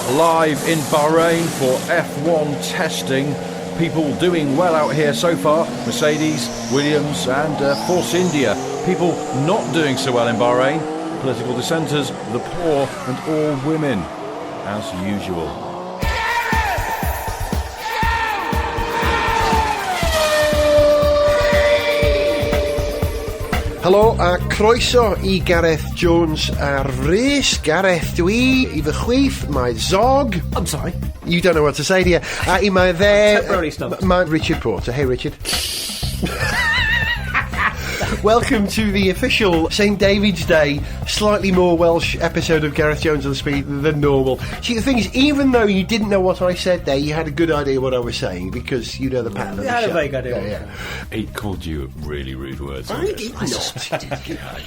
are live in Bahrain for F1 testing. People doing well out here so far. Mercedes, Williams and Force India. People not doing so well in Bahrain. Political dissenters, the poor and all women, as usual. Helo a croeso I Gareth Jones a race. Gareth, dwi I fy chwith, mae Zog. I'm sorry. You don't know what to say, do you? I mae there. Temporarily stumped. Mae Richard Porter. Hey, Richard. Welcome to the official St David's Day, slightly more Welsh episode of Gareth Jones on the Speed than normal. See, the thing is, even though you didn't know what I said there, you had a good idea what I was saying, because you know the pattern of the show. I had a vague idea. Yeah. He called you really rude words. I did not.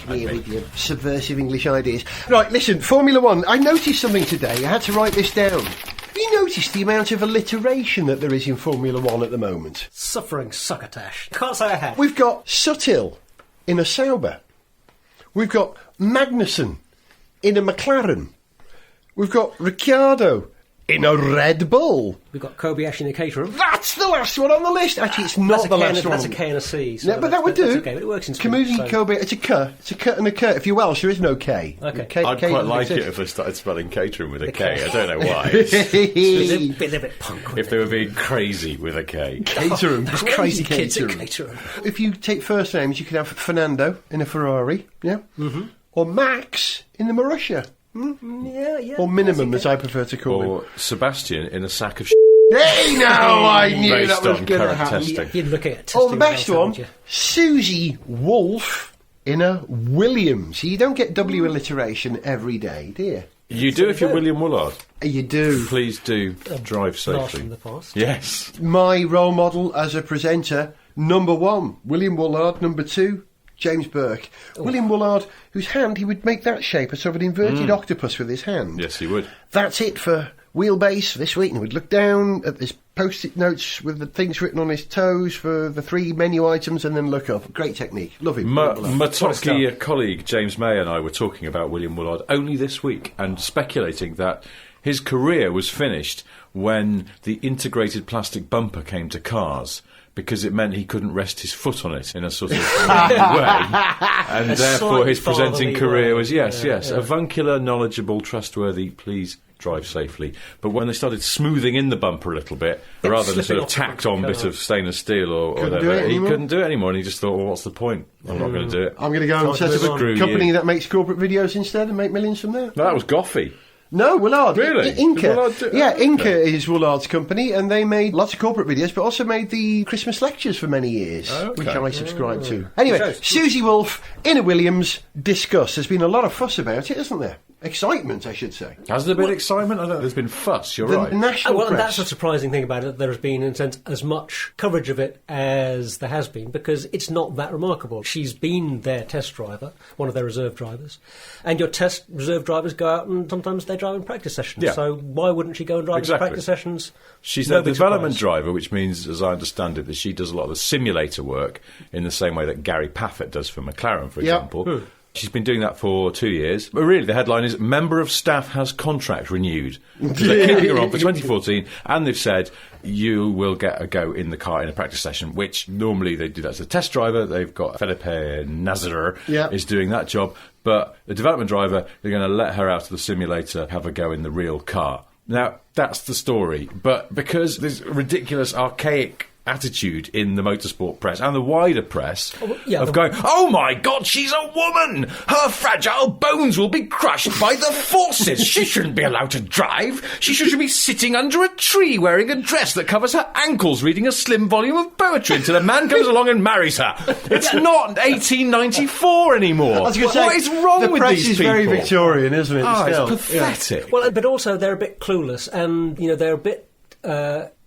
Here with your subversive English ideas. Right, listen, Formula One. I noticed something today. I had to write this down. Have you noticed the amount of alliteration that there is in Formula One at the moment? Suffering succotash. Can't say I have. We've got Suttil in a Sauber. We've got Magnussen in a McLaren. We've got Ricciardo in a Red Bull. We've got Kobayashi in a Caterham. That's the last one on the list. Actually, it's not the last one. That's a K and a C. So no, but that would do. That's okay, but it works in Sweden. Kamuzi, Kobe, it's a K. It's a K and a K. If you're Welsh, there is no K. Okay. I'd quite like it if they started spelling catering with a K. I don't know why. It's a bit punk. If they were being crazy with a K. Caterham. Crazy kids at Caterham. Caterham. If you take first names, you could have Fernando in a Ferrari, yeah? Mm-hmm. Or Max in the Marussia. Yeah. Or Minimum, as I prefer to call him. Or Sebastian in a sack of Hey, no, I knew based that was on going to current happen. testing. You'd look at it. Or the best one, Susie Wolf in a Williams. You don't get W alliteration every day, do you? You do if you're William Woolard. You do. Please do drive Blast safely. from the past. Yes. My role model as a presenter, number one, William Woolard. Number two, James Burke. William Woolard, whose hand he would make that shape, a sort of an inverted octopus with his hand. Yes, he would. That's it for Wheelbase this week. And we'd look down at this post-it notes with the things written on his toes for the 3 menu items and then look up. Great technique. Love him. My colleague James May and I were talking about William Woolard only this week and speculating that his career was finished when the integrated plastic bumper came to cars, because it meant he couldn't rest his foot on it in a sort of way. And therefore his presenting career was, yes, avuncular, knowledgeable, trustworthy, please drive safely. But when they started smoothing in the bumper a little bit, rather than a sort of tacked-on bit of stainless steel or whatever, he couldn't do it anymore, and he just thought, well, what's the point? I'm not going to do it. I'm going to go and set up a company that makes corporate videos instead and make millions from there. No, that was Goffey. No, Woolard. Really? Inca. Yeah, Inca is Woolard's company, and they made lots of corporate videos, but also made the Christmas lectures for many years, which I subscribe to. Anyway, Susie Wolf in a Williams, discuss. There's been a lot of fuss about it, hasn't there? Excitement, I should say. Has there been excitement? I don't know. There's been fuss, you're right. National and press. that's the surprising thing about it. There has been, in a sense, as much coverage of it as there has been, because it's not that remarkable. She's been their test driver, one of their reserve drivers, and your test reserve drivers go out and sometimes they drive in practice sessions. Yeah. So why wouldn't she go and drive in practice sessions? She's a development driver, which means, as I understand it, that she does a lot of the simulator work in the same way that Gary Paffett does for McLaren, for example. She's been doing that for 2 years. But really, the headline is, Member of Staff has contract renewed. They're keeping her on for 2014, and they've said, you will get a go in the car in a practice session, which normally they do that as a test driver. They've got Felipe Nasr is doing that job. But the development driver, they're going to let her out of the simulator, have a go in the real car. Now, that's the story. But because there's ridiculous, archaic attitude in the motorsport press and the wider press going, oh my God, she's a woman! Her fragile bones will be crushed by the forces. She shouldn't be allowed to drive. She should be sitting under a tree wearing a dress that covers her ankles, reading a slim volume of poetry until a man comes along and marries her. It's not 1894 anymore. I was going to say, what is wrong with these people? The press is very Victorian, isn't it? It's pathetic. Well, but also they're a bit clueless, and they're a bit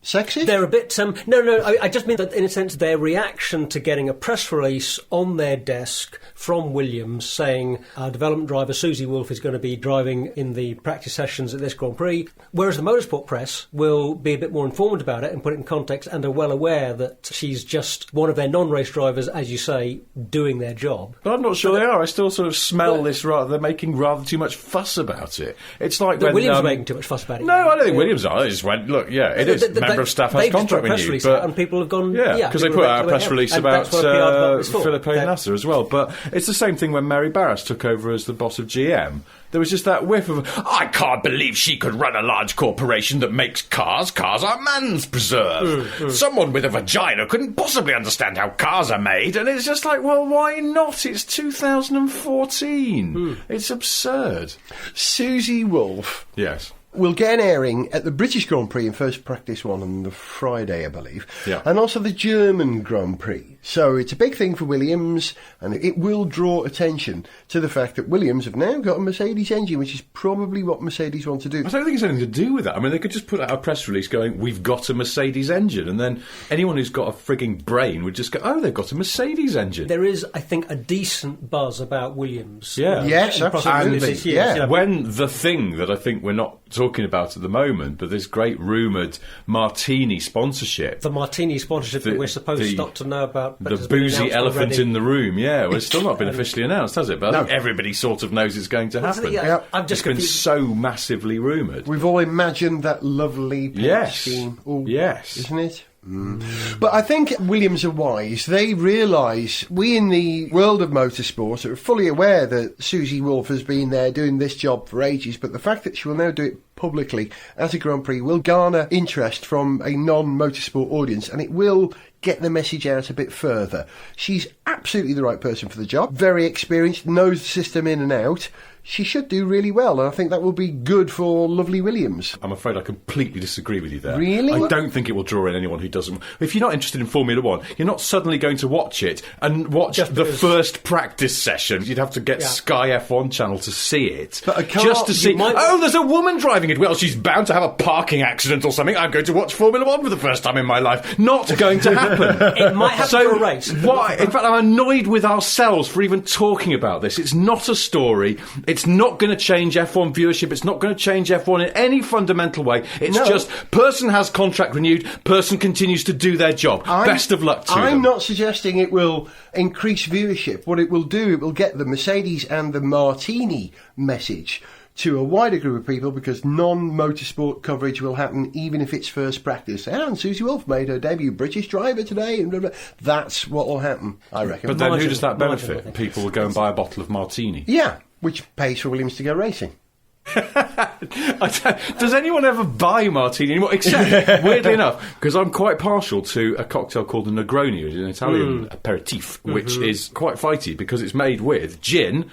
Sexist? They're a bit... No, I just mean that, in a sense, their reaction to getting a press release on their desk from Williams saying our development driver Susie Wolff is going to be driving in the practice sessions at this Grand Prix, whereas the motorsport press will be a bit more informed about it and put it in context and are well aware that she's just one of their non-race drivers, as you say, doing their job. But I'm not sure they are. I still sort of smell this they're making rather too much fuss about it. It's like when... Williams are making too much fuss about it. No, I don't think Williams are. They just went, look, it is. Member of staff has contract with you. But, and people have gone... Yeah, because they put out a press release about Felipe Nasser as well. But it's the same thing when Mary Barras took over as the boss of GM. There was just that whiff of, I can't believe she could run a large corporation that makes cars. Cars are man's preserve. Someone with a vagina couldn't possibly understand how cars are made. And it's just like, well, why not? It's 2014. It's absurd. Susie Wolff. Yes. We'll get an airing at the British Grand Prix in first practice one on the Friday, I believe, and also the German Grand Prix. So it's a big thing for Williams, and it will draw attention to the fact that Williams have now got a Mercedes engine, which is probably what Mercedes want to do. I don't think it's anything to do with that. I mean, they could just put out a press release going, we've got a Mercedes engine, and then anyone who's got a frigging brain would just go, oh, they've got a Mercedes engine. There is, I think, a decent buzz about Williams. Yeah. Yes, absolutely. Yeah. When the thing that I think we're not talking about at the moment, but this great rumoured Martini sponsorship. The Martini sponsorship that we're supposed not to know about. The boozy elephant in the room, well, it's still not been officially announced, has it? But I think everybody sort of knows it's going to happen. I've just been so massively rumoured. We've all imagined that lovely paint scheme. Yes. Isn't it? But I think Williams are wise. They realise we in the world of motorsport are fully aware that Susie Wolff has been there doing this job for ages, but the fact that she will now do it publicly as a Grand Prix will garner interest from a non-motorsport audience, and it will get the message out a bit further. She's absolutely the right person for the job, very experienced, knows the system in and out. She should do really well, and I think that will be good for lovely Williams. I'm afraid I completely disagree with you there. Really? I don't think it will draw in anyone who doesn't. If you're not interested in Formula One, you're not suddenly going to watch it and watch the first practice session. You'd have to get Sky F1 channel to see it. But just to see, there's a woman driving it. Well, she's bound to have a parking accident or something. I'm going to watch Formula One for the first time in my life. Not going to happen. It might happen for a race. Why? In fact, I'm annoyed with ourselves for even talking about this. It's not a story. It's not going to change F1 viewership. It's not going to change F1 in any fundamental way. It's just person has contract renewed, person continues to do their job. Best of luck to them. I'm not suggesting it will increase viewership. What it will do, it will get the Mercedes and the Martini message to a wider group of people, because non-motorsport coverage will happen even if it's first practice. And Susie Wolff made her debut British driver today, and blah, blah. That's what will happen, I reckon. But then who does that benefit? People will go and buy a bottle of Martini. Yeah, which pays for Williams to go racing. Does anyone ever buy Martini anymore? Except, weirdly enough, because I'm quite partial to a cocktail called a Negroni, which is an Italian aperitif, which is quite fighty because it's made with gin,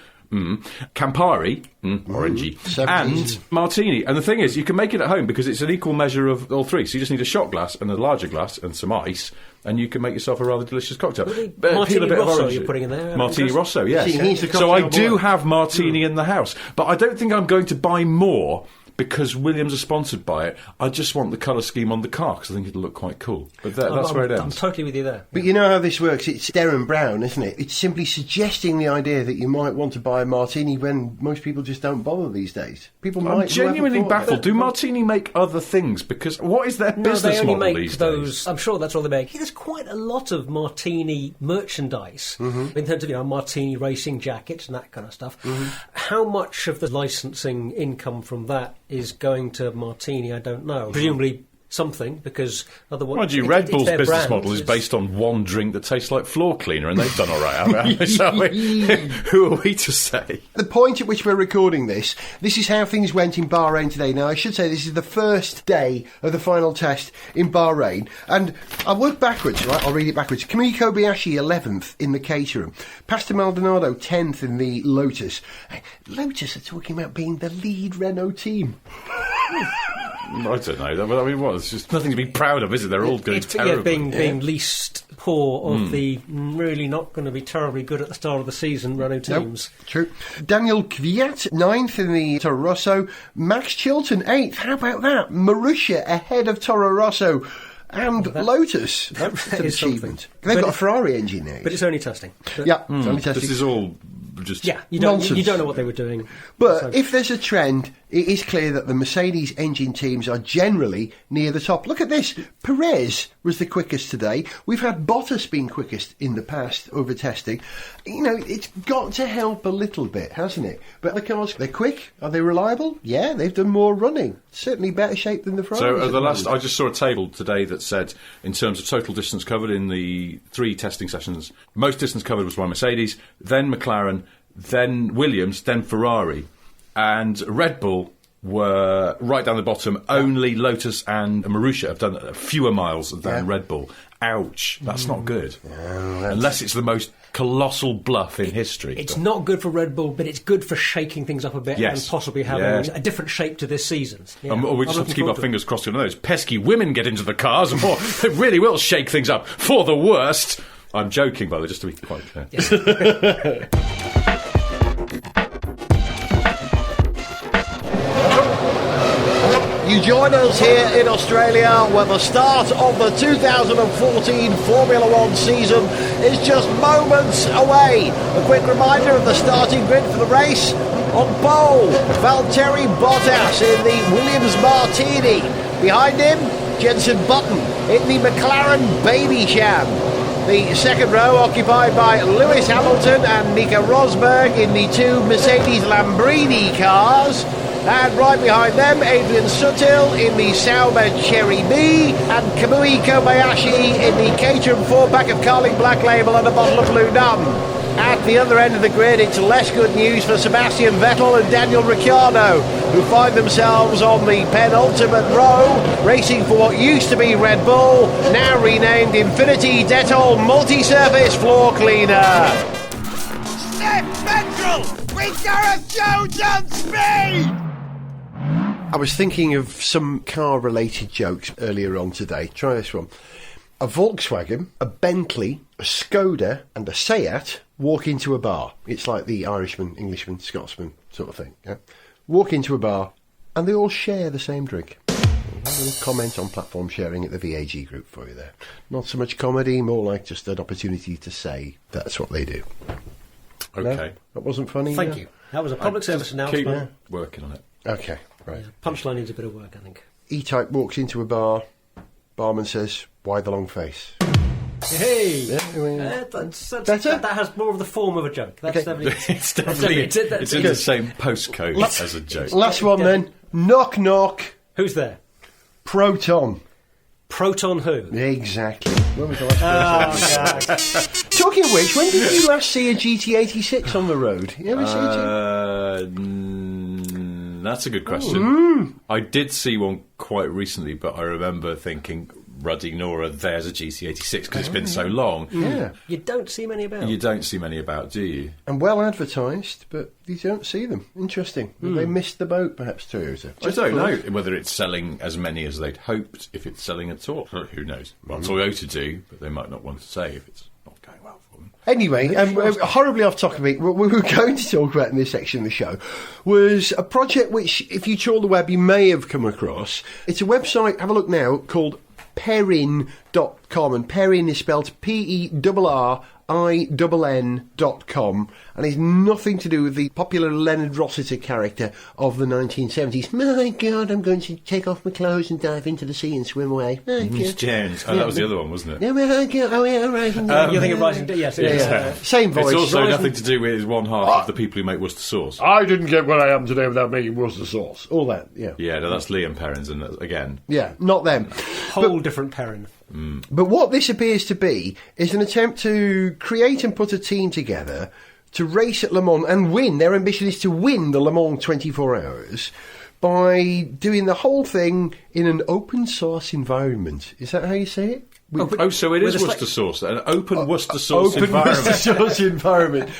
Campari, orangey, and Martini. And the thing is, you can make it at home because it's an equal measure of all three. So you just need a shot glass and a larger glass and some ice, and you can make yourself a rather delicious cocktail. Martini Rosso you're putting in there? Martini Rosso, yes. So I do have Martini in the house, but I don't think I'm going to buy more because Williams are sponsored by it. I just want the colour scheme on the car because I think it'll look quite cool. But that's where it ends. I'm totally with you there. But you know how this works? It's Darren Brown, isn't it? It's simply suggesting the idea that you might want to buy a Martini when most people just don't bother these days. I'm genuinely baffled. Do Martini make other things? Because what is their business model these days? I'm sure that's all they make. There's quite a lot of Martini merchandise in terms of Martini racing jackets and that kind of stuff. How much of the licensing income from that is going to Martini, I don't know. Presumably something, because otherwise... Mind you, Red Bull's business model is based on one drink that tastes like floor cleaner, and they've done all right, haven't they? So who are we to say? The point at which we're recording this is how things went in Bahrain today. Now, I should say this is the first day of the final test in Bahrain, and I'll work backwards, right? I'll read it backwards. Kamui Kobayashi 11th in the Caterham. Pastor Maldonado 10th in the Lotus. Lotus are talking about being the lead Renault team. I don't know. I mean, what? It's just nothing to be proud of, is it? They're all doing terribly. Being least poor of the really not going to be terribly good at the start of the season Renault teams. Nope, true. Daniel Kvyat 9th in the Toro Rosso. Max Chilton 8th. How about that? Marussia ahead of Toro Rosso. and Lotus for achievement. They've got a Ferrari engine now. But it's only testing. It's only testing. This is all just you don't know what they were doing. But if there's a trend, it is clear that the Mercedes engine teams are generally near the top. Look at this. Perez was the quickest today. We've had Bottas being quickest in the past over testing. You know, it's got to help a little bit, hasn't it? But the cars, they're quick. Are they reliable? Yeah, they've done more running. Certainly better shape than the Ferraris. So I just saw a table today that said, in terms of total distance covered in the 3 testing sessions, most distance covered was by Mercedes, then McLaren, then Williams, then Ferrari. And Red Bull were right down the bottom. Only Lotus and Marussia have done fewer miles than Red Bull. Ouch. That's not good. Unless it's the most colossal bluff in history. It's not good for Red Bull, but it's good for shaking things up a bit and possibly having a different shape to this season's. Yeah. We just have to keep our fingers crossed when those pesky women get into the cars, or it really will shake things up for the worst. I'm joking, by the way, just to be quite clear. Yeah. You join us here in Australia where the start of the 2014 Formula One season is just moments away. A quick reminder of the starting grid for the race. On pole, Valtteri Bottas in the Williams Martini. Behind him, Jenson Button in the McLaren Babycham. The second row occupied by Lewis Hamilton and Nico Rosberg in the 2 Mercedes Lamborghini cars. And right behind them, Adrian Sutil in the Sauber Cherry B and Kamui Kobayashi in the Caterham 4-pack of Carling Black Label and a bottle of Blue Nun. At the other end of the grid, it's less good news for Sebastian Vettel and Daniel Ricciardo, who find themselves on the penultimate row, racing for what used to be Red Bull, now renamed Infinity Dettol Multi-Surface Floor Cleaner. Step Petrol with Gareth Jones on speed! I was thinking of some car-related jokes earlier on today. Try this one. A Volkswagen, a Bentley, a Skoda and a Seat walk into a bar. It's like the Irishman, Englishman, Scotsman sort of thing. Yeah? Walk into a bar and they all share the same drink. A little comment on platform sharing at the VAG group for you there. Not so much comedy, more like just an opportunity to say that's what they do. Okay. No? That wasn't funny? Thank you. That was a public service announcement. Keep working on it. Okay, right. Yeah, punchline needs a bit of work, I think. E-Type walks into a bar. Barman says, "Why the long face?" Hey! Yeah, That's better? that has more of the form of a joke. That's Okay. definitely... It's definitely it's in the same postcode as a joke. Last one then. Knock knock. Who's there? Proton. Proton who? Exactly. When was the last person? Talking of which, when did you last see a GT86 on the road? You ever see a That's a good question. I did see one quite recently, but I remember thinking, ruddy Nora, there's a GT86 because it's been so long. Yeah. You don't see many about. You don't see many about, do you? And well advertised, but you don't see them. Interesting. They missed the boat, perhaps, Toyota. I don't know whether it's selling as many as they'd hoped, if it's selling at all. Who knows? Well, Toyota do, but they might not want to say if it's not going well for them. Anyway, horribly off topic, what we were going to talk about in this section of the show was a project which, if you trawl the web, you may have come across. It's a website, have a look now, called Perrin.com, and Perrin is spelled PERRINN.com, and it's nothing to do with the popular Leonard Rossiter character of the 1970s. My God, I'm going to take off my clothes and dive into the sea and swim away. Miss Jones. Oh, that was the other one, wasn't it? Yeah, Rising Day. You're thinking Rising Day? Yes, it is. Same voice. It's also nothing to do with one half of the people who make Worcester sauce. I didn't get where I am today without making Worcester sauce. All that, yeah. Yeah, no, that's Liam Perrins, and again. Yeah, not them. Whole different Perrin. But what this appears to be is an attempt to create and put a team together to race at Le Mans and win. Their ambition is to win the Le Mans 24 Hours by doing the whole thing in an open source environment. Is that how you say it? So it is Worcester sauce, an open Worcester sauce environment. Worcester sauce environment.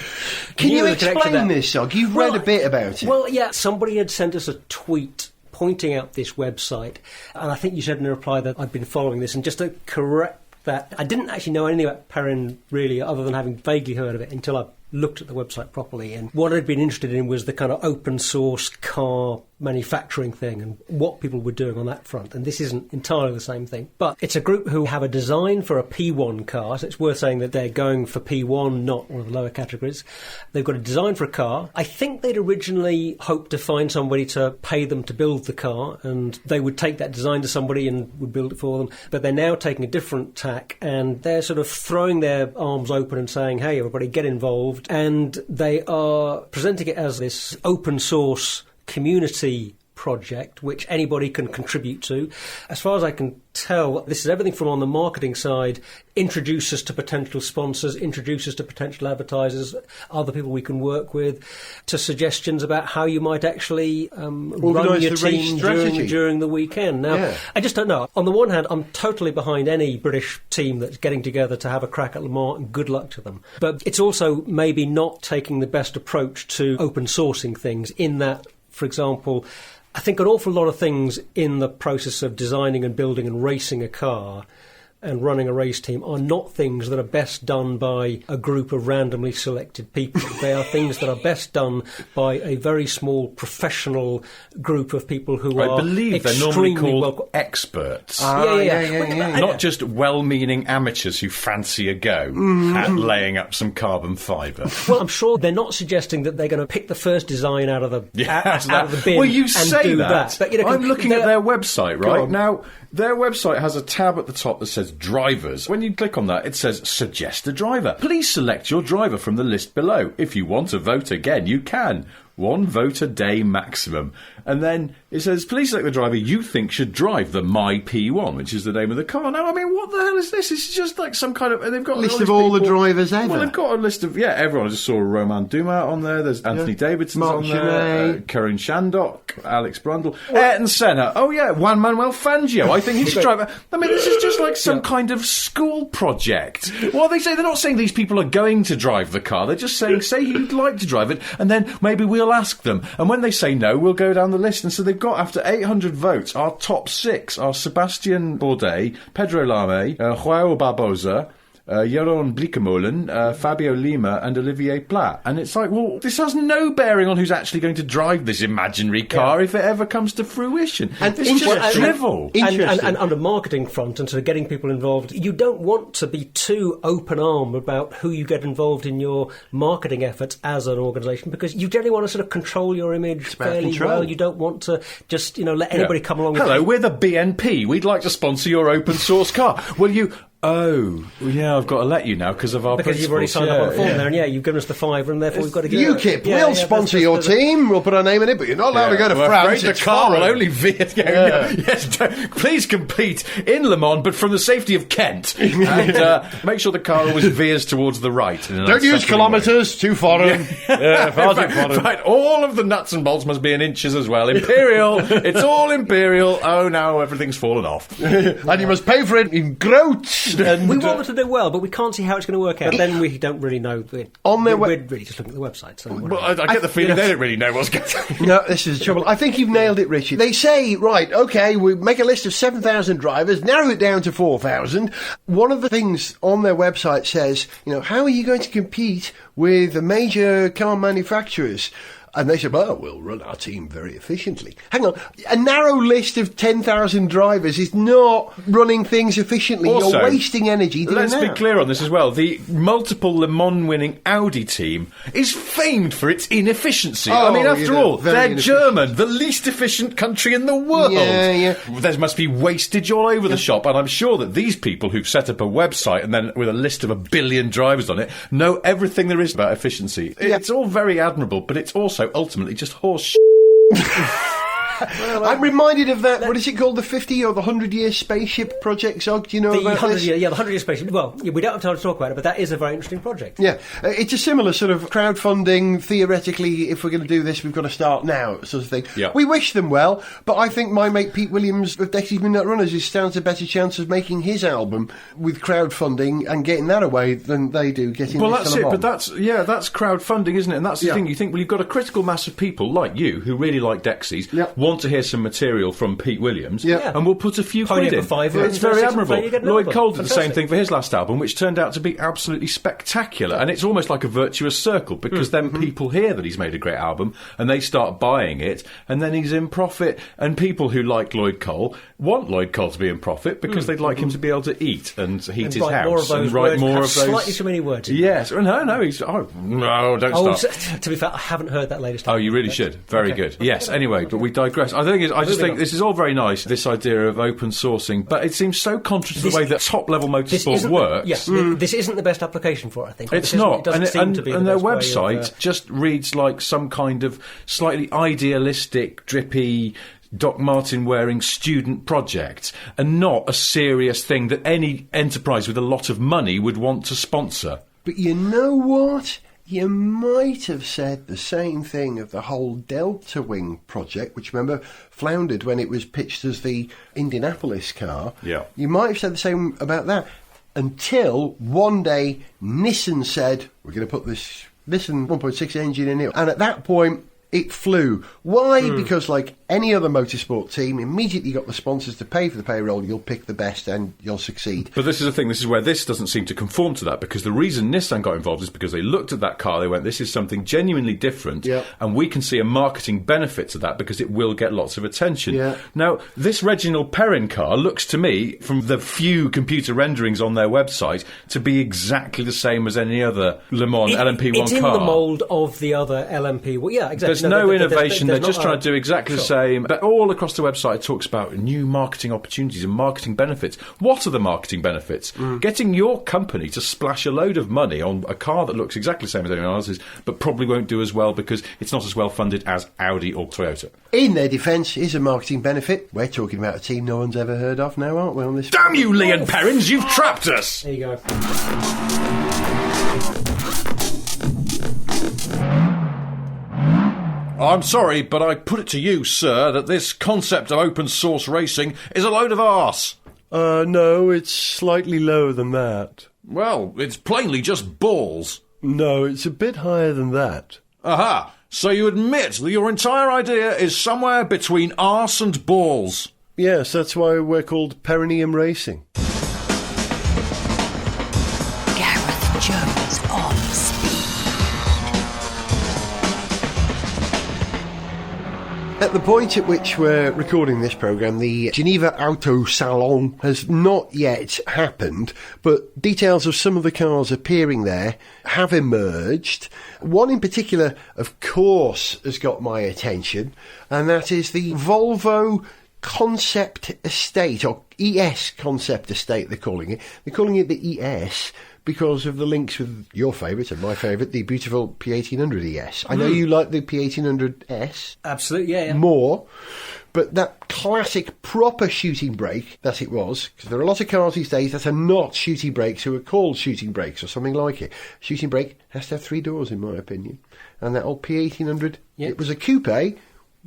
Can you explain this, Sog? You've read a bit about it. Well, yeah, somebody had sent us a tweet pointing out this website, and I think you said in a reply that I'd been following this, and just to correct that, I didn't actually know anything about Perrin really, other than having vaguely heard of it until I looked at the website properly, and what I'd been interested in was the kind of open source car manufacturing thing and what people were doing on that front. And this isn't entirely the same thing, but it's a group who have a design for a P1 car, so it's worth saying that they're going for P1, not one of the lower categories. They've got a design for a car. I think they'd originally hoped to find somebody to pay them to build the car, and they would take that design to somebody and would build it for them. But they're now taking a different tack, and they're sort of throwing their arms open and saying, hey, everybody, get involved. And they are presenting it as this open source community project which anybody can contribute to. As far as I can tell, this is everything from on the marketing side, introduce us to potential sponsors, introduce us to potential advertisers, other people we can work with, to suggestions about how you might actually run your team during the weekend. Now, I just don't know. On the one hand, I'm totally behind any British team that's getting together to have a crack at Le Mans, and good luck to them. But it's also maybe not taking the best approach to open sourcing things, in that, for example, I think an awful lot of things in the process of designing and building and racing a car and running a race team are not things that are best done by a group of randomly selected people. They are things that are best done by a very small professional group of people who are, I believe they're normally called experts. Not just well-meaning amateurs who fancy a go at laying up some carbon fibre. Well, I'm sure they're not suggesting that they're going to pick the first design out of the out of the bin. Well, you and say do that. But, you know, I'm looking at their website right now. Their website has a tab at the top that says drivers. When you click on that, it says suggest a driver. Please select your driver from the list below. If you want to vote again, you can. 1 vote a day maximum. And then it says, please select the driver you think should drive the My P1, which is the name of the car. Now, I mean, what the hell is this? It's just like some kind of... And they've got list of all the drivers ever. Well, they've got a list of... Yeah, everyone. I just saw Romain Dumas on there. There's Anthony Davidson's on there. Karin Shandok, Alex Brundle. Ayrton Senna. Oh, yeah, Juan Manuel Fangio. I think he should drive... I mean, this is just like some kind of school project. Well, they say they're not saying these people are going to drive the car. They're just saying, say you'd like to drive it, and then maybe we'll ask them. And when they say no, we'll go down the list. And so they've got, after 800 votes, our top 6 are Sebastian Bourdais, Pedro Lame, Joao Barbosa, Jeroen Blikemolen, Fabio Lima and Olivier Plat. And it's like, well, this has no bearing on who's actually going to drive this imaginary car if it ever comes to fruition. And it's just drivel. And on the marketing front and sort of getting people involved, you don't want to be too open-armed about who you get involved in your marketing efforts as an organisation, because you generally want to sort of control your image fairly well. You don't want to just, let anybody come along with Hello, we're the BNP. We'd like to sponsor your open source car. Will you... Oh, yeah, I've got to let you now because of our Because you've already signed up on the form there, and you've given us the $5, and therefore we've got to give UKIP, we'll sponsor your team, we'll put our name in it, but you're not allowed to go to France. The car will only veer. Yes, please compete in Le Mans, but from the safety of Kent. And make sure the car always veers towards the right. Don't use kilometres, too foreign. Right, all of the nuts and bolts must be in inches as well. Imperial, it's all imperial. Oh, now everything's fallen off. And you must pay for it in groats. And we want them to do well, but we can't see how it's going to work out. Then we don't really know. We're really just looking at the website. So well, I get the feeling they don't really know what's going on. No, this is the trouble. I think you've nailed it, Richard. They say, right, OK, we make a list of 7,000 drivers, narrow it down to 4,000. One of the things on their website says, how are you going to compete with the major car manufacturers? And they said, well, we'll run our team very efficiently. Hang on. A narrow list of 10,000 drivers is not running things efficiently. Also, you're wasting energy doing that. Let's be clear on this as well. The multiple Le Mans winning Audi team is famed for its inefficiency. I mean, after all, they're German, the least efficient country in the world. Yeah. There must be wastage all over the shop. And I'm sure that these people who've set up a website and then with a list of 1 billion drivers on it know everything there is about efficiency. It's all very admirable, but it's also ultimately just horse I'm reminded of that. What is it called? The 50 or the 100-year spaceship project, Zog? Do you know about this? The 100-year spaceship. Well, we don't have time to talk about it, but that is a very interesting project. Yeah, it's a similar sort of crowdfunding. Theoretically, if we're going to do this, we've got to start now, sort of thing. Yeah. We wish them well, but I think my mate Pete Williams of Dexys Midnight Runners stands a better chance of making his album with crowdfunding and getting that away than they do getting. Well, that's it. But that's crowdfunding, isn't it? And that's the thing. You think, well, you've got a critical mass of people like you who really like Dexys. want to hear some material from Pete Williams, Yeah. and we'll put a few Pony quid up in. a fiver It's and very 6 admirable. and you get an Lloyd album. Cole did the same Fantastic. thing for his last album, which turned out to be absolutely spectacular. And it's almost like a virtuous circle, because then people hear that he's made a great album, and they start buying it, and then he's in profit. And people who like Lloyd Cole want Lloyd Cole to be in profit, because they'd like him to be able to eat and heat his write house more of those and write words, more have of those. slightly too many words in. Yes. No, he's... Oh, no, don't Oh, stop. to be fair, I haven't heard that latest. Oh, you really should. Very good. Yes, anyway, but we digress. I just think this is all very nice, this idea of open sourcing, but it seems so contrary to the way that top-level motorsport works. Yes, this isn't the best application for it, I think. It's It not, doesn't seem to be the their best way website of, just reads like some kind of slightly idealistic, drippy, Doc Martin wearing student project, and not a serious thing that any enterprise with a lot of money would want to sponsor. But you know what? You might have said the same thing of the whole Delta Wing project, which, remember, floundered when it was pitched as the Indianapolis car. Yeah. You might have said the same about that, until one day Nissan said, we're going to put this Nissan 1.6 engine in it. And at that point, it flew. Why? Because like any other motorsport team, immediately got the sponsors to pay for the payroll. You'll pick the best and you'll succeed. But this is the thing, this is where this doesn't seem to conform to that, because the reason Nissan got involved is because they looked at that car, they went, this is something genuinely different, Yeah. and we can see a marketing benefit to that because it will get lots of attention. Yeah. Now, this Reginald Perrin car looks to me, from the few computer renderings on their website, to be exactly the same as any other Le Mans LMP1 car. It's in the mould of the other LMP. Well, yeah, exactly. There's no innovation. there's They're just not trying to do exactly the Sure. same. But all across the website, it talks about new marketing opportunities and marketing benefits. What are the marketing benefits? Getting your company to splash a load of money on a car that looks exactly the same as anyone else's, but probably won't do as well because it's not as well funded as Audi or Toyota. In their defence, is a marketing benefit. We're talking about a team no one's ever heard of now, aren't we, on this? Damn you, Lee and Perrins, you've trapped us! There you go. I'm sorry, but I put it to you, sir, that this concept of open source racing is a load of arse. No, it's slightly lower than that. Well, it's plainly just balls. No, it's a bit higher than that. Aha! So you admit that your entire idea is somewhere between arse and balls. Yes, that's why we're called Perineum Racing. Gareth Jones on speed. At the point at which we're recording this programme, the Geneva Auto Salon has not yet happened, but details of some of the cars appearing there have emerged. One in particular, of course, has got my attention, and that is the Volvo Concept Estate, or ES Concept Estate they're calling it. They're calling it the ES because of the links with your favourite and my favourite, the beautiful P1800 ES. I know you like the P1800S. Absolutely, yeah. More, but that classic proper shooting brake that it was, because there are a lot of cars these days that are not shooting brakes who are called shooting brakes or something like it. Shooting brake has to have 3 doors, in my opinion. And that old P1800, it was a coupe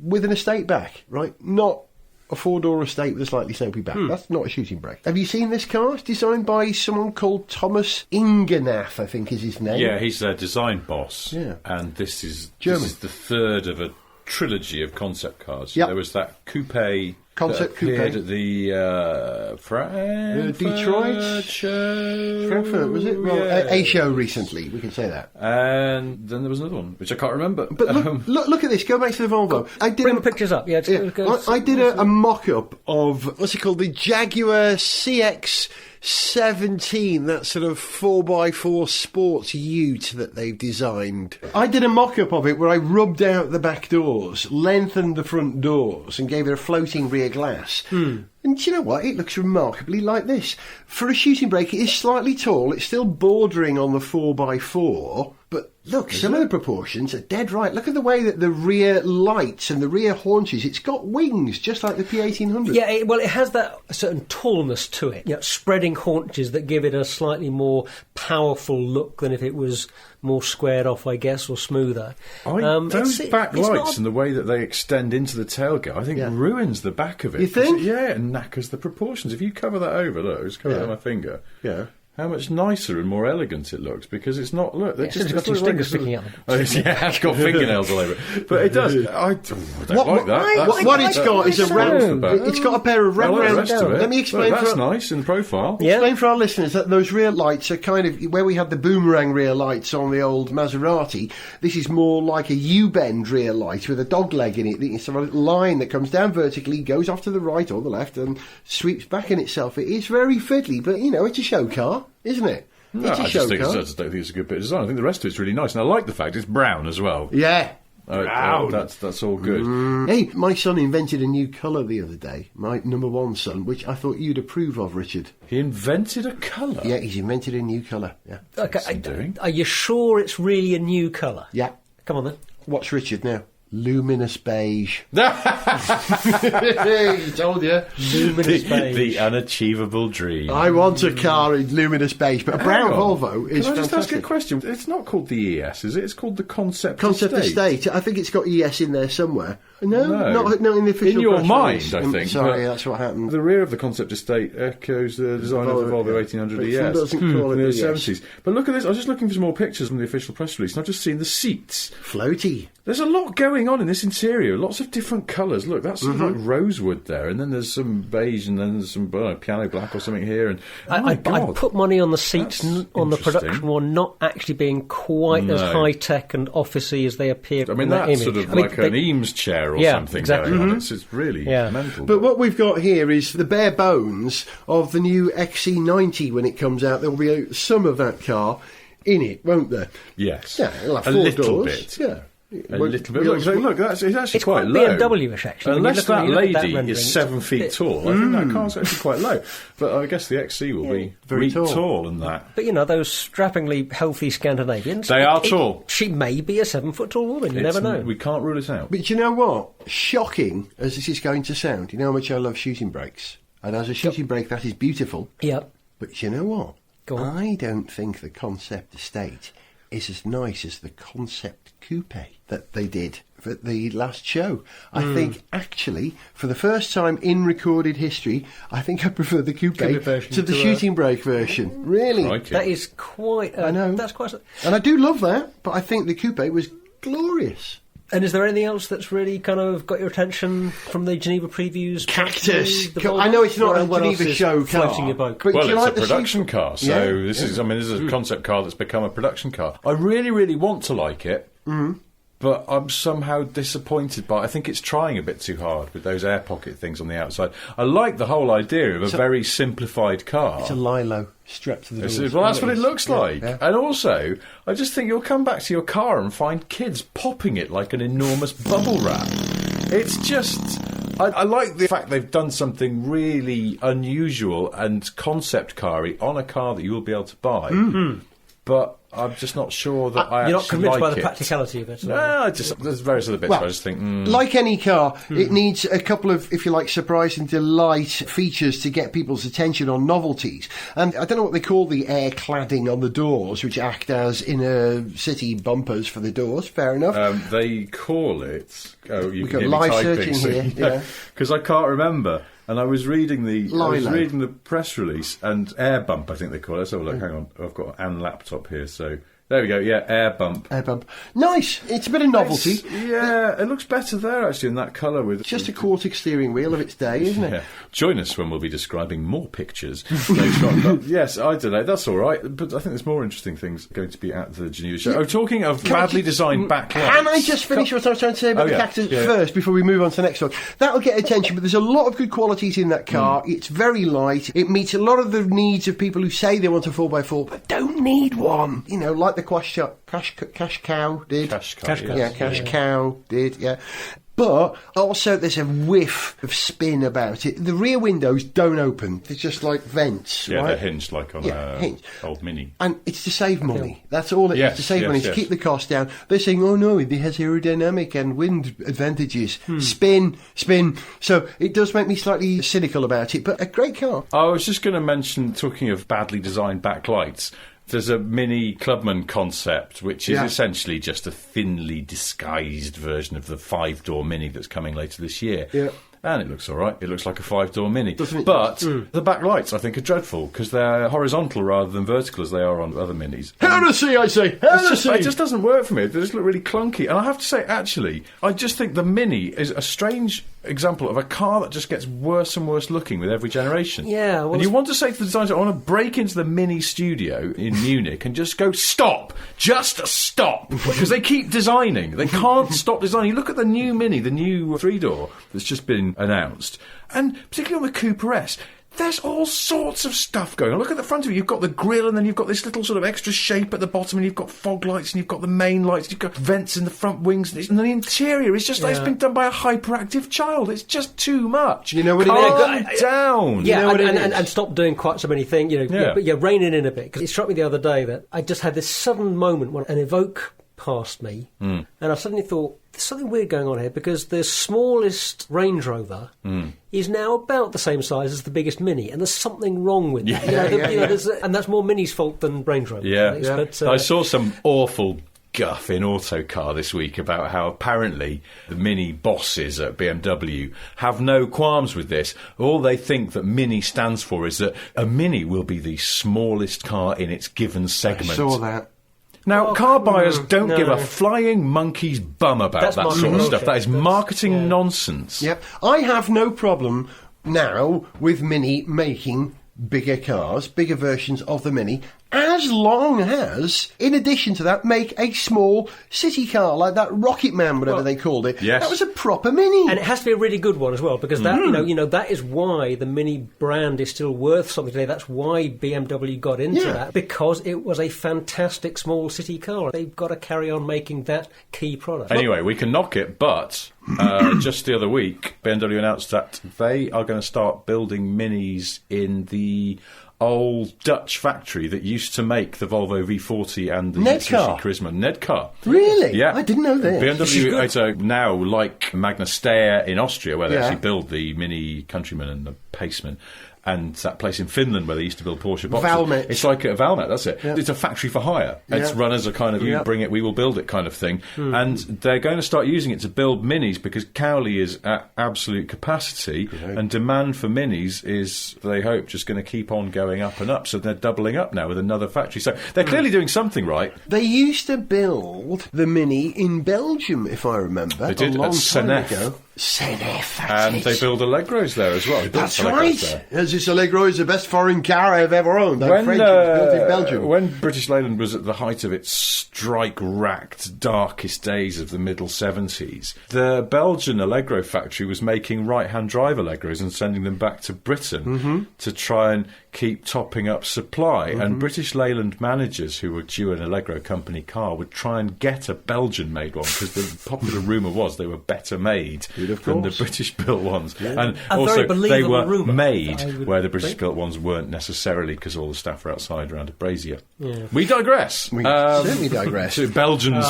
with an estate back, right? Not a 4-door estate with a slightly slopey back. That's not a shooting brake. Have you seen this car? It's designed by someone called Thomas Ingenath, I think is his name. Yeah, he's their design boss. Yeah. And this is German. This is the third of a trilogy of concept cars. Yep. There was that coupe Concept that appeared coupe. at the Frankfurt Detroit? show. Frankfurt, was it? Well, Yeah. a show recently, we can say that. And then there was another one, which I can't remember. But look at this. Go back to the Volvo. I did Bring the pictures up. Yeah, I did a mock-up of, what's it called, the Jaguar CX-17, that sort of 4x4 sports ute that they've designed. I did a mock-up of it where I rubbed out the back doors, lengthened the front doors, and gave it a floating rear glass. And do you know what? It looks remarkably like this. For a shooting brake, it is slightly tall. It's still bordering on the 4x4. But look, some of the proportions are dead right. Look at the way that the rear lights and the rear haunches, it's got wings, just like the P1800. Yeah, it has that certain tallness to it. Spreading haunches that give it a slightly more powerful look than if it was more squared off, I guess, or smoother. Those back it's lights not and the way that they extend into the tailgate, I think, ruins the back of it. You think? Yeah, and knackers the proportions. If you cover that over, look, just cover that with my finger. Yeah. how much nicer and more elegant it looks, because it's not. Look, It's got two fingers sticking out. It's got fingernails all over it, but it does. I don't like that. What it's got is a round. It's got a pair of round. Let me explain. That's nice in profile. Explain for our listeners that those rear lights are kind of where we had the boomerang rear lights on the old Maserati. This is more like a U-bend rear light with a dog leg in it. It's a little line that comes down vertically, goes off to the right or the left, and sweeps back in itself. It is very fiddly, but it's a show car, isn't it? No, I just don't think it's a good bit of design. I think the rest of it's really nice, and I like the fact it's brown as well. Yeah. That's all good. Hey, my son invented a new colour the other day. My number one son, which I thought you'd approve of, Richard. He invented a colour? Yeah, he's invented a new colour. Yeah. Okay, are you sure it's really a new colour? Yeah. Come on then. Watch Richard now. Luminous beige. He told you. Luminous beige. The unachievable dream. I want a car in luminous beige, but a brown Volvo is Can I just fantastic. ask a question? It's not called the ES, is it? It's called the Concept Estate. I think it's got ES in there somewhere. No, not in the official in your press mind, release. I think. Sorry, that's what happened. The rear of the Concept Estate echoes the design of the Volvo 1800 It ES doesn't call in it the ES. 70s. But look at this. I was just looking for some more pictures from the official press release, and I've just seen the seats. Floaty. There's a lot going on in this interior. Lots of different colours. Look, that's sort of like rosewood there, and then there's some beige, and then there's some piano black or something here. And I put money on the seats on the production one not actually being quite as high tech and officey as they appear. I mean, in that that's image. sort of like an Eames chair or something exactly. going on. It's really mental. But what we've got here is the bare bones of the new XC90 when it comes out. There will be some of that car in it, won't there? Yes. Yeah, it'll have a four little doors. bit. Yeah. A little bit. Look, it's actually quite low. BMW-ish, actually. Unless that lady rendering, is 7 feet tall, I think that car's actually quite low. But I guess the XC will be very tall in that. But those strappingly healthy Scandinavians. They are tall. She may be a 7 foot tall woman. You never know. We can't rule it out. But you know what? Shocking as this is going to sound, you know how much I love shooting brakes. And as a shooting brake, that is beautiful. Yep. But you know what? Go on. I don't think the Concept Estate is as nice as the Concept Coupe that they did for the last show. I think, actually, for the first time in recorded history, I think I prefer the Coupe to the shooting brake version. Really? Crikey. That is quite... I know. That's quite... And I do love that, but I think the Coupe was glorious. And is there anything else that's really kind of got your attention from the Geneva previews? Cactus. I know it's not a Geneva show car. Floating your boat. But Well, do you it's like a the production car, so Yeah. this is a concept car that's become a production car. I really, really want to like it, but I'm somehow disappointed by it. I think it's trying a bit too hard with those air pocket things on the outside. I like the whole idea of a very simplified car. It's a Lilo strapped to the doors. Well, that's what it looks like. Yeah. And also, I just think you'll come back to your car and find kids popping it like an enormous bubble wrap. It's just... I like the fact they've done something really unusual and concept car-y on a car that you will be able to buy. But I'm just not sure that I You're actually not convinced like by the it. practicality of it? No, there's various other bits Well, where I just think... Like any car, it needs a couple of, if you like, surprise and delight features to get people's attention on novelties. And I don't know what they call the air cladding on the doors, which act as inner city bumpers for the doors. Fair enough. They call it... Oh, you We've can got hear me live typing, searching here, because I can't remember. And I was reading the Lilo. press release, and air bump, I think they call it. Let's have a look. Hang on, I've got an laptop here, so there we go. Yeah, air bump. Air bump. Nice. It's a bit of novelty. Yeah, it looks better there actually in that colour with Just a Quartic steering wheel of its day, isn't it? Yeah. Join us when we'll be describing more pictures later on. But yes, I don't know. That's all right. But I think there's more interesting things going to be at the Geneva show. Oh, talking of badly designed backlights. Can I just finish what I was trying to say about the cactus first before we move on to the next one? That'll get attention, but there's a lot of good qualities in that car. It's very light. It meets a lot of the needs of people who say they want a 4x4 but don't need one. You know, like the Cash Cow did. Cash Cow, Yeah, Cash Cow did, yeah. But also there's a whiff of spin about it. The rear windows don't open. They're just like vents, Yeah, right? they're hinged like on hinged. old Mini. And it's to save money. That's all it is, Yes, to save yes, money, yes. to keep the cost down. They're saying, oh no, it has aerodynamic and wind advantages. Spin. So it does make me slightly cynical about it, but a great car. I was just going to mention, talking of badly designed backlights, there's a Mini Clubman concept, which is essentially just a thinly disguised version of the 5-door Mini that's coming later this year. Yeah. And it looks all right. It looks like a 5-door Mini. Doesn't it? But the backlights, I think, are dreadful because they're horizontal rather than vertical as they are on other Minis. Heresy, I say! Heresy! It just doesn't work for me. They just look really clunky. And I have to say, actually, I just think the Mini is a strange example of a car that just gets worse and worse looking with every generation. Yeah. Well, and you want to say to the designers, I want to break into the Mini studio in Munich and just go, stop! Just stop! Because they keep designing. They can't stop designing. You look at the new Mini, the new 3-door that's just been announced, and particularly on the Cooper S, there's all sorts of stuff going on. Look at the front of it. You've got the grille, and then you've got this little sort of extra shape at the bottom, and you've got fog lights, and you've got the main lights, and you've got vents in the front wings, and the interior is just like it's been done by a hyperactive child. It's just too much. You know what Calm down. Yeah, You know what it and stop doing quite so many things. Rein it in a bit. Because it struck me the other day that I just had this sudden moment when an Evoque passed me, and I suddenly thought, there's something weird going on here, because the smallest Range Rover is now about the same size as the biggest Mini, and there's something wrong with it. And that's more Mini's fault than Range Rover. Yeah. But, I saw some awful guff in Autocar this week about how apparently the Mini bosses at BMW have no qualms with this. All they think that Mini stands for is that a Mini will be the smallest car in its given segment. I saw that. Now, car buyers don't give a flying monkey's bum about that sort of stuff. That is marketing nonsense. Yep. I have no problem now with Mini making bigger cars, bigger versions of the Mini, as long as, in addition to that, make a small city car like that Rocket Man, whatever they called it. Yes. That was a proper Mini. And it has to be a really good one as well, because that that is why the Mini brand is still worth something today. That's why BMW got into that, because it was a fantastic small city car. They've got to carry on making that key product. Anyway, we can knock it, but just the other week, BMW announced that they are going to start building Minis in the old Dutch factory that used to make the Volvo V40 and the Mitsubishi Charisma. Nedcar. Really? Yeah. I didn't know this. BMW is now like Magna Steyr in Austria, where they actually build the Mini Countryman and the Paceman. And that place in Finland where they used to build Porsche boxes. Valmet. It's like a Valmet, that's it. Yeah. It's a factory for hire. It's run as a kind of, you bring it, we will build it kind of thing. And they're going to start using it to build Minis because Cowley is at absolute capacity and demand for Minis is, they hope, just going to keep on going up and up. So they're doubling up now with another factory. So they're clearly doing something right. They used to build the Mini in Belgium, if I remember. They did, a long at time Senef. ago. Senef, and they build Allegros there as well. That's right. As this Allegro is the best foreign car I've ever owned. I'm French, it was built in Belgium. When British Leyland was at the height of its strike-racked, darkest days of the middle 70s, the Belgian Allegro factory was making right-hand drive Allegros and sending them back to Britain to try and keep topping up supply. And British Leyland managers who were due an Allegro company car would try and get a Belgian-made one because the popular rumour was they were better made than the British-built ones. And also, they were made where the British-built ones weren't necessarily because all the staff were outside around a brazier. We digress. We certainly digress. To Belgium's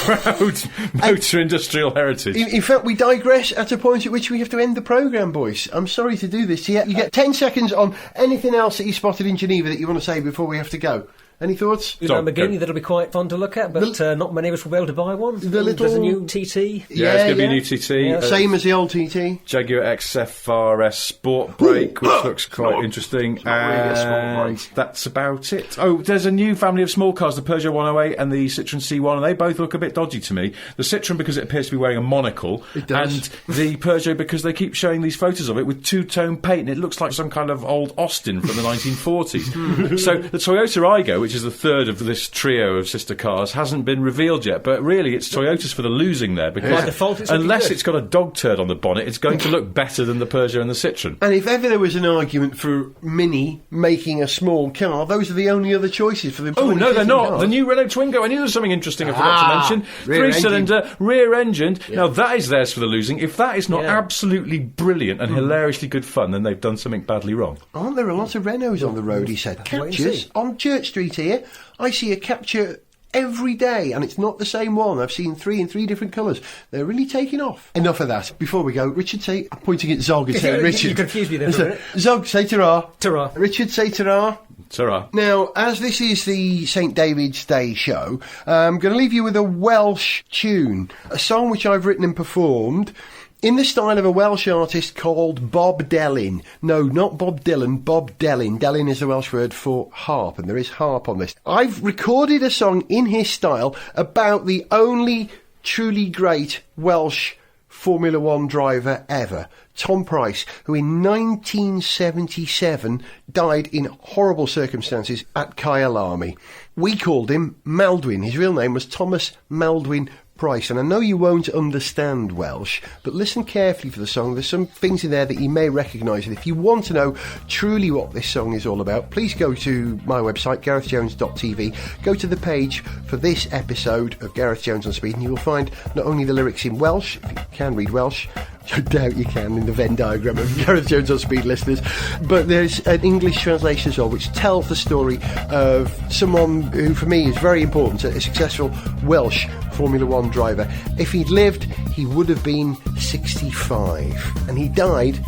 proud motor industrial heritage. In fact, we digress at a point at which we have to end the programme, boys. I'm sorry to do this to you. You get 10 seconds on anything else that you spotted in Geneva that you want to say before we have to go. Any thoughts? Lamborghini, that'll be quite fun to look at, but not many of us will be able to buy one. There's a new TT. Yeah, it's going to be a new TT. Yeah. Same as the old TT. Jaguar XFRS Sport Brake, which looks quite interesting. And that's about it. Oh, there's a new family of small cars, the Peugeot 108 and the Citroën C1, and they both look a bit dodgy to me. The Citroën because it appears to be wearing a monocle. It does. And the Peugeot because they keep showing these photos of it with two-tone paint, and it looks like some kind of old Austin from the 1940s. So the Toyota Aygo, which is the third of this trio of sister cars, hasn't been revealed yet, but really it's Toyota's for the losing there, because by default, unless it's got a dog turd on the bonnet, it's going to look better than the Peugeot and the Citroën. And if ever there was an argument for Mini making a small car, those are the only other choices for them. Oh, no, they're not. Cars. The new Renault Twingo, I knew there was something interesting I forgot to mention. Three-cylinder, rear-engined. Yeah. Now, that is theirs for the losing. If that is not absolutely brilliant and hilariously good fun, then they've done something badly wrong. Aren't there a lot of Renaults on the road, he said. Captures on Church Street here. I see a Capture every day, and it's not the same one. I've seen three in three different colours. They're really taking off. Enough of that. Before we go, Richard, say... I'm pointing at Zog and saying, Richard... You confused me there for a minute. Zog, say ta-ra. Ta-ra. Richard, say ta-ra. Ta-ra. Now, as this is the St David's Day show, I'm going to leave you with a Welsh tune, a song which I've written and performed in the style of a Welsh artist called Bob Dellin. No, not Bob Dylan, Bob Dellin. Dellin is the Welsh word for harp, and there is harp on this. I've recorded a song in his style about the only truly great Welsh Formula One driver ever, Tom Price, who in 1977 died in horrible circumstances at Kyalami. We called him Maldwyn. His real name was Thomas Maldwyn Price, and I know you won't understand Welsh, but listen carefully for the song. There's some things in there that you may recognise, and if you want to know truly what this song is all about, please go to my website, garethjones.tv, go to the page for this episode of Gareth Jones on Speed, and you will find not only the lyrics in Welsh, if you can read Welsh, I doubt you can in the Venn diagram of Gareth Jones on Speed listeners, but there's an English translation as well which tells the story of someone who for me is very important, a successful Welsh Formula One driver. If he'd lived, he would have been 65, and he died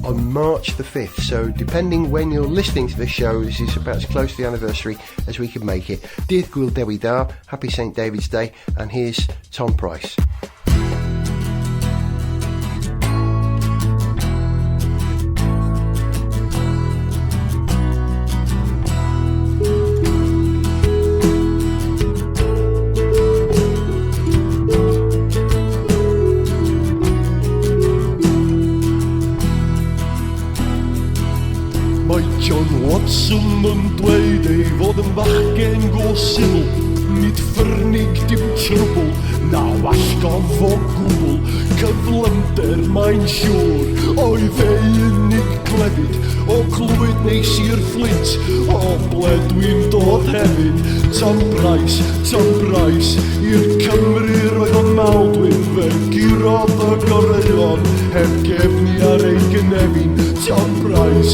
on March the 5th, so depending when you're listening to this show, this is about as close to the anniversary as we can make it. Dydd Gwyl Dewi Da, happy St David's Day, and here's Tom Price. Watson yn dweud ei fod yn fachgen go syml, nid ffyrnig dim trwbl, na wallgof o gwbl, cyflymder mae'n siŵr, oedd ei unig clefyd, o clwyd neis i'r fflint, o ble dwi'n dod hefyd. Tom Price, i'r Cymru roedd o'n Maldwyn, fe gurodd y goreuon, heb gefni ar ei gynefin. Tom Price,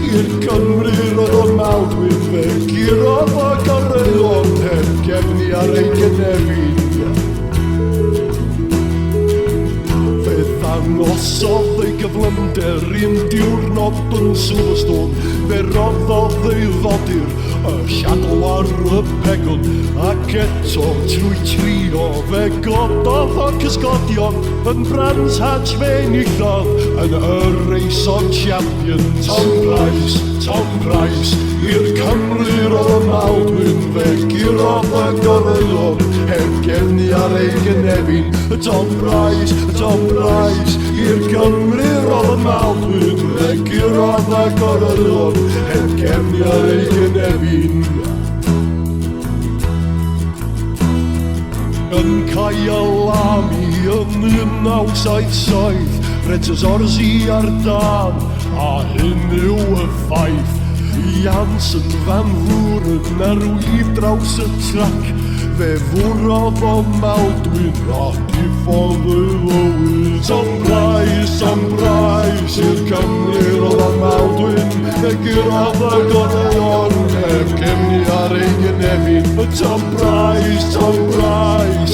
i'r Cymru roedd o'n Maldwyn, fe gurodd y goreuon, heb gefni ar ei gynefin. Fe ddangosodd ei gyflymder un diwrnod yn Silverstone, fe roddodd ei ddodir y siadl ar y pegon, ac eto trwy trio fe gododd o cysgodion yn Brands Hatch fe enillodd yn y Race of Champions. Tom Price, i'r Cymru roedd y Maldwyn, fe gurodd y goreuon, heb gefni ar ei gynefin. Tom Price, i'r Cymru roedd y Maldwyn, fe gurodd y goreuon, heb gefni ar ei gynefin. Yn Kyalami yn 1977, Reds Orsi ar dan, a hyn yw y ffaith. Jansen Van Voeren ar wyf draws y trac, fe fwrodd o Maldwyn ac I ffordd y fywyd. Tom Price, i'r Cymru roedd o Maldwyn, fe gurodd y goreuon, heb gefni ar ei gynefin. Tom Price,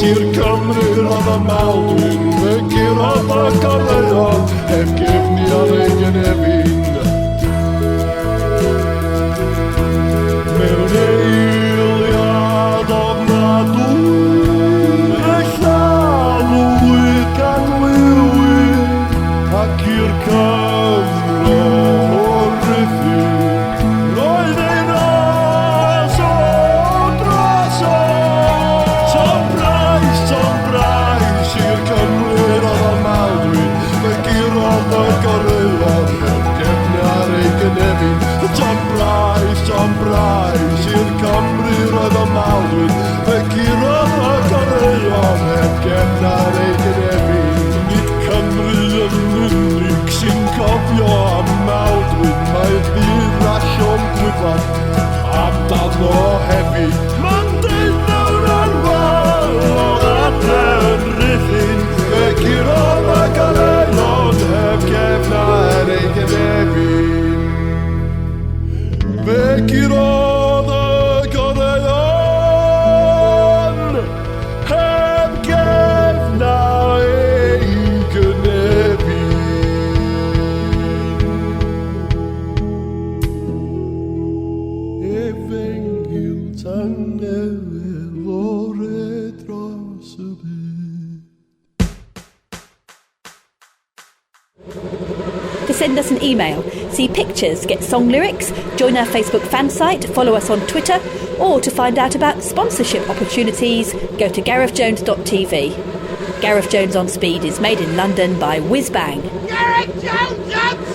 i'r Cymru roedd o Maldwyn, fe gurodd y goreuon, heb gefni ar ei gynefin. Mewn eiliad ofnadwy, fe llanwyd gan lywyd, ac i'r cyfro o'r rhyddid, roedd ein oso droso. Tom Price, i'r Cymru roedd o Maldwyn, fe gurodd y goreuon, heb gefni ar ei gynefin. Tom Price, i'r Cymru roedd o Maldwyn, fe gurodd y goreuon, heb gefni ar ei gynefin. Nid Cymru yn unig sy'n cofio am Maldwyn, mae bydd rasiwn gwybod amdano hefyd. Ma'n dweud nawr ar wal o adre'n rhyddin, fe gurodd y goreuon, heb gefni send us an email, see pictures, get song lyrics, join our Facebook fan site, follow us on Twitter, or to find out about sponsorship opportunities, go to garethjones.tv. Gareth Jones on Speed is made in London by Whiz Bang. Gareth Jones on